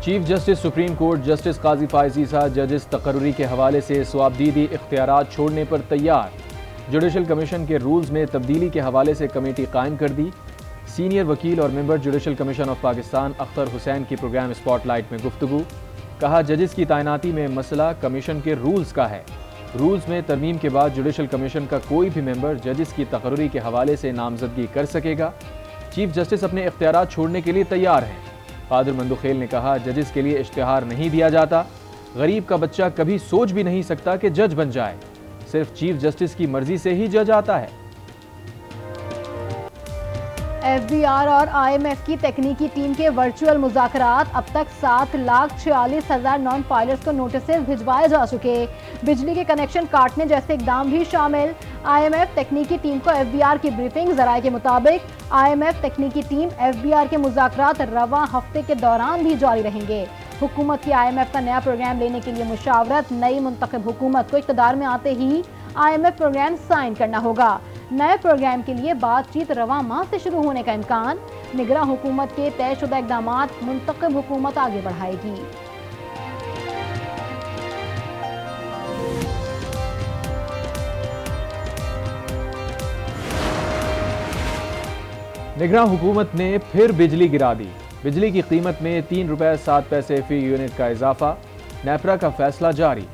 Chief justice supreme court justice Qazi Faez साहब जजेस तकर्री के हवाले से स्वाबदीदी इख्तियारात छोड़ने पर तैयार। जुडिशल कमीशन के रूल्स में तब्दीली के हवाले से कमेटी कायम कर दी। सीनियर वकील और member judicial commission of Pakistan Akhtar Hussain की प्रोग्राम स्पॉटलाइट में गुफ्तगू। कहा, जजेस की तैनाती में मसला कमीशन के रूल्स का है। रूल्स में तरमीम के बाद जुडिशल कमीशन का कोई भी मेंबर जजेस की तकर्री के हवाले से नामजदगी कर सकेगा। चीफ जस्टिस अपने इख्तियारात छोड़ने के लिए तैयार हैं। कादिर मंदुखेल ने कहा, जजेस के लिए इश्तिहार नहीं दिया जाता। गरीब का बच्चा कभी सोच भी नहीं सकता कि जज बन जाए। सिर्फ चीफ जस्टिस की मर्जी से ही जज आता है। FBI और IMF की तकनीकी टीम के वर्चुअल मुज़ाकरात। अब तक 7,46,000 नॉन फाइलर्स को नोटिस भिजवाए जा चुके। बिजली के कनेक्शन काटने जैसे इकदाम भी शामिल। IMF तकनीकी टीम को FBR की ब्रीफिंग। ज़राए के मुताबिक IMF तकनीकी टीम FBR के मुज़ाकरात रवां हफ्ते के दौरान भी जारी रहेंगे। हुकूमत की IMF का नया प्रोग्राम लेने के लिए मुशावरत। नई मुंतखब हुकूमत को इक़्तिदार में आते ही IMF प्रोग्राम साइन करना होगा। नए प्रोग्राम के लिए बातचीत रवां माह से शुरू होने का इम्कान। निगरां हुकूमत के तयशुदा इक़दामात मुंतखब हुकूमत आगे बढ़ाएगी। निगरां हुकूमत ने फिर बिजली गिरा दी। बिजली की कीमत में 3 रुपए 7 पैसे फी यूनिट का इजाफा। नेपरा का फैसला जारी।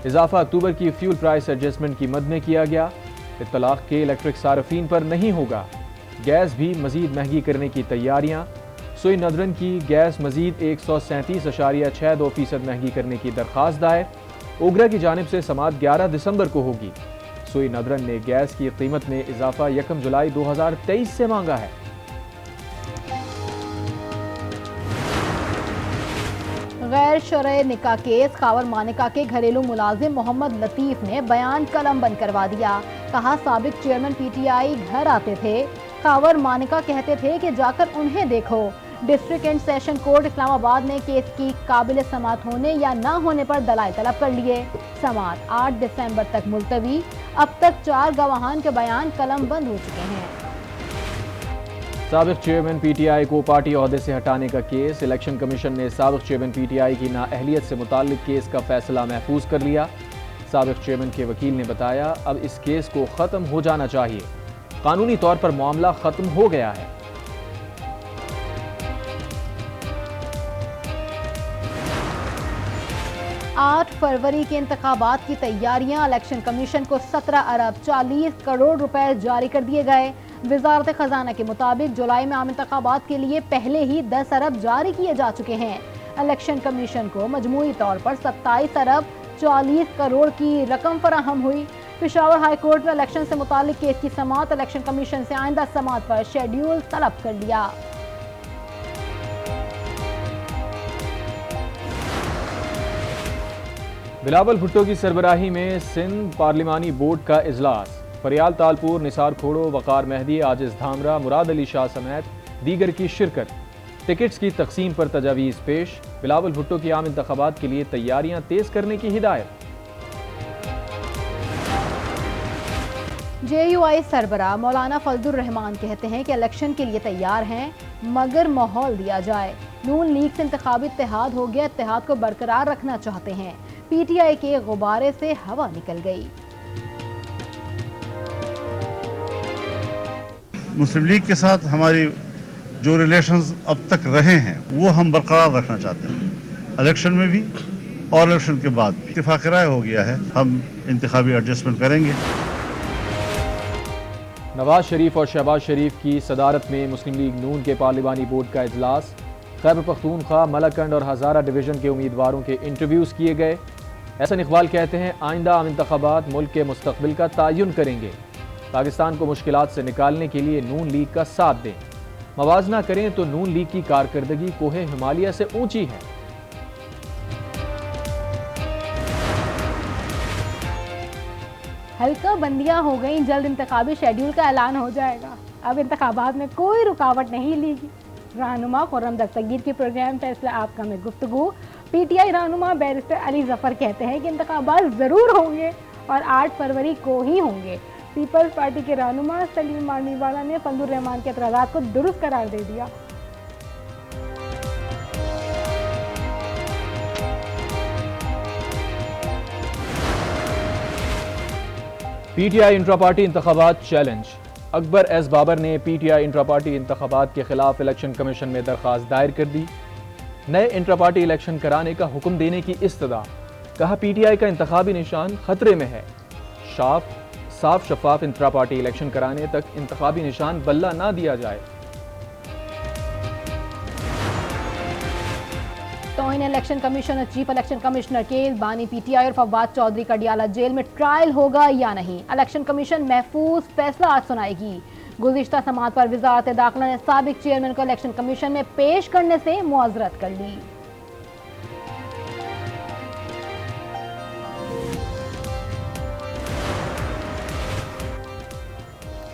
इजाफा अक्टूबर की फ्यूल प्राइस एडजस्टमेंट की मद में किया गया। इत्तलाक के इलेक्ट्रिक सार्फिन पर नहीं होगा। गैस भी मजीद महंगी करने की तैयारियां। सुई नदरन की गैस मजीद 137.62% महंगी करने की दरख्वास्त दायर। ओगरा की जानिब से समाअत 11 दिसंबर को होगी। सुई नदरन ने गैस की कीमत में इजाफा 1 जुलाई 2023 से मांगा है। गैर शरई निकाह केस। खावर मानिका के घरेलू मुलाजिम मोहम्मद लतीफ ने बयान कलम बंद करवा दिया। कहा, साबिक चेयरमैन PTI घर आते थे। खावर मानिका कहते थे कि जाकर उन्हें देखो। District and session court Islamabad ने केस की काबिल समाअत होने या न होने पर दलाइल तलब कर लिए। समाअत 8 दिसंबर तक मुलतवी। अब तक 4 गवाहान के बयान कलम बंद हो चुके हैं। साबिक चेयरमैन PTI को पार्टी ओहदे से हटाने का केस। इलेक्शन कमीशन ने साबिक चेयरमैन PTI की नाअहलियत से मुताल्लिक केस का फैसला महफूज कर लिया। साबिक चेयरमैन के वकील ने बताया, अब इस केस को खत्म हो जाना चाहिए। कानूनी तौर पर मामला खत्म हो गया है। आठ फरवरी के इंतखाबात की तैयारियां। इलेक्शन कमीशन को 17 अरब 40 करोड़ रुपए जारी कर दिए गए। वजारत खजाना के मुताबिक जुलाई में आम इंतखाबात के लिए पहले ही 10 अरब जारी किए जा चुके हैं। इलेक्शन कमीशन को मजमूई तौर पर 27 अरब 40 करोड़ की रकम फराहम हुई। पेशावर हाई कोर्ट ने इलेक्शन से मुतालिक केस की समाअत इलेक्शन कमीशन से आइंदा समाअत पर शेड्यूल तलब कर लिया। बिलावल भुट्टो की सरबराही में सिंध पार्लिमानी बोर्ड का इजलास। फरियाल तालपुर, निसार खोड़ो, वकार मेहदी, आजिज धामरा, मुराद अली शाह समेत दीगर की शिरकत। टिकट्स की तकसीम पर तजावीज़ पेश। बिलावल भुट्टो की आम इंतखाबात के लिए तैयारियां तेज करने की हिदायत। JUI सरबराह मौलाना फजलुर रहमान कहते हैं कि इलेक्शन के लिए तैयार हैं, मगर माहौल दिया जाए। नून लीग से इंतखाबी इत्तेहाद हो गया, इत्तेहाद को बरकरार रखना चाहते हैं। PTI के गुब्बारे से हवा निकल गई। मुस्लिम लीग के साथ हमारी जो रिलेशंस अब तक रहे हैं वो हम बरकरार रखना चाहते हैं, इलेक्शन में भी और इलेक्शन के बाद भी। इत्तेफाक राय हो गया है, हम इंतखाबी एडजस्टमेंट करेंगे। नवाज शरीफ और शहबाज शरीफ की सदारत में मुस्लिम लीग नून के पार्लिमानी बोर्ड का इजलास। खैबर पख्तूनख्वा, मलकंड और हज़ारा डिवीज़न के उम्मीदवारों के इंटरव्यूज़ किए गए। एहसन इकबाल कहते हैं, आइंदा आम इंतखाबात मुल्क के मुस्तकबिल का तयन करेंगे। पाकिस्तान को मुश्किलात से निकालने के लिए नून लीग का साथ दें। मवाजना करें तो नून लीग की कारकर्दगी कोहे हिमालय से ऊंची है। हल्का बंदियां हो गई, जल्द इंतखाबी शेड्यूल का ऐलान हो जाएगा। अब इंतखाबात में कोई रुकावट नहीं लेगी। रहनुमा खुर्रम दस्तगीर की प्रोग्राम फैसला आपका में गुफ्तगू। PTI रहनुमा बैरिस्टर अली जफर कहते हैं कि इंतखाबात ज़रूर होंगे और 8 फरवरी को ही होंगे। पीपल्स पार्टी के रहनुमा सलीम मानीवाला ने फजलुर रहमान के एतराज़ात को दुरुस्त करार दे दिया। पीटीआई इंट्रा पार्टी इंतखाबात चैलेंज। अकबर एस बाबर ने पीटीआई इंट्रा पार्टी इंतखाबात के खिलाफ इलेक्शन कमीशन में दरख्वास्त दायर कर दी। नए इंट्रा पार्टी इलेक्शन कराने का हुक्म देने की इस्तदा। कहा पीटीआई का इंतखाबी निशान खतरे में है। साफ शफाफ इंट्रा पार्टी इलेक्शन कराने तक इंतखाबी निशान बल्ला ना दिया जाए। तौहीन इलेक्शन कमीशन और चीफ इलेक्शन कमिश्नर केस। बानी पीटीआई और फवाद चौधरी का डियाला जेल में ट्रायल होगा या नहीं, इलेक्शन कमीशन महफूज फैसला आज सुनाएगी। गुज़िश्ता समात पर वजारत दाखिला ने साबिक चेयरमैन को इलेक्शन कमीशन में पेश करने से मुआज़रत कर ली।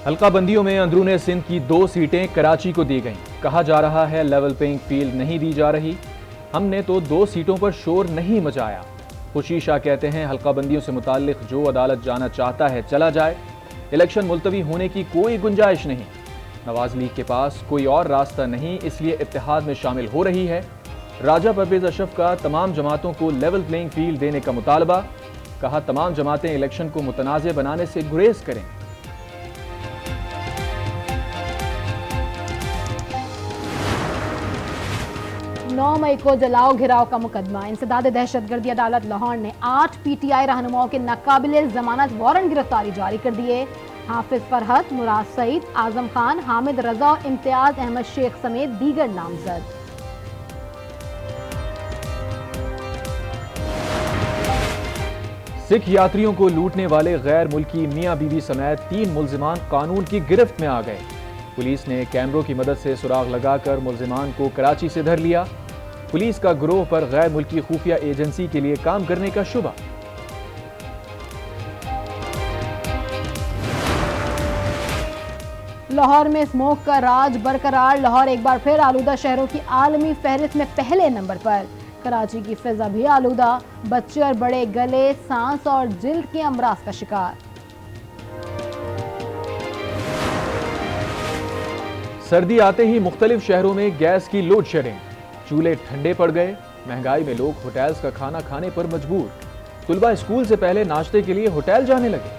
हल्का बंदियों में अंदरूने सिंध की 2 सीटें कराची को दी गईं। कहा जा रहा है लेवल प्लेइंग फील्ड नहीं दी जा रही, हमने तो 2 सीटों पर शोर नहीं मचाया। खुशी शाह कहते हैं हल्का बंदियों से मुताल्लिक जो अदालत जाना चाहता है चला जाए, इलेक्शन मुलतवी होने की कोई गुंजाइश नहीं। नवाज लीग के पास कोई और रास्ता नहीं, इसलिए इत्तेहाद में शामिल हो रही है। राजा परवेज अशरफ का तमाम जमातों को लेवल प्लेइंग फील्ड देने का मुतालबा। कहा तमाम जमातें इलेक्शन को मुतनाज़ बनाने से गुरेज करें। 9 मई को जलाओ घिराव का मुकदमा। इंसदाद दहशतगर्दी अदालत लाहौर ने 8 पीटीआई रहनुमाओं के नाकाबिले जमानत वारंट गिरफ्तारी जारी कर दिए। हाफिज फरहत, मुराद सईद, आजम खान, हामिद रजा, इम्तियाज अहमद शेख समेत दीगर नामजद। सिख यात्रियों को लूटने वाले गैर मुल्की मियां बीवी समेत 3 मुल्जिमान कानून की गिरफ्त में आ गए। पुलिस ने कैमरों की मदद से सुराग लगाकर मुल्जिमान को कराची से धर लिया। पुलिस का गिरोह पर गैर मुल्की खुफिया एजेंसी के लिए काम करने का शुबा। लाहौर में स्मोक का राज बरकरार। लाहौर एक बार फिर आलूदा शहरों की आलमी फहरिस्त में पहले नंबर पर। कराची की फिजा भी आलूदा, बच्चे और बड़े गले, सांस और जिल्द के अमराज का शिकार। सर्दी आते ही मुख्तलिफ शहरों में गैस की लोड शेडिंग। चूल्हे ठंडे पड़ गए। महंगाई में लोग होटल्स का खाना खाने पर मजबूर। तुलबा स्कूल से पहले नाश्ते के लिए होटल जाने लगे।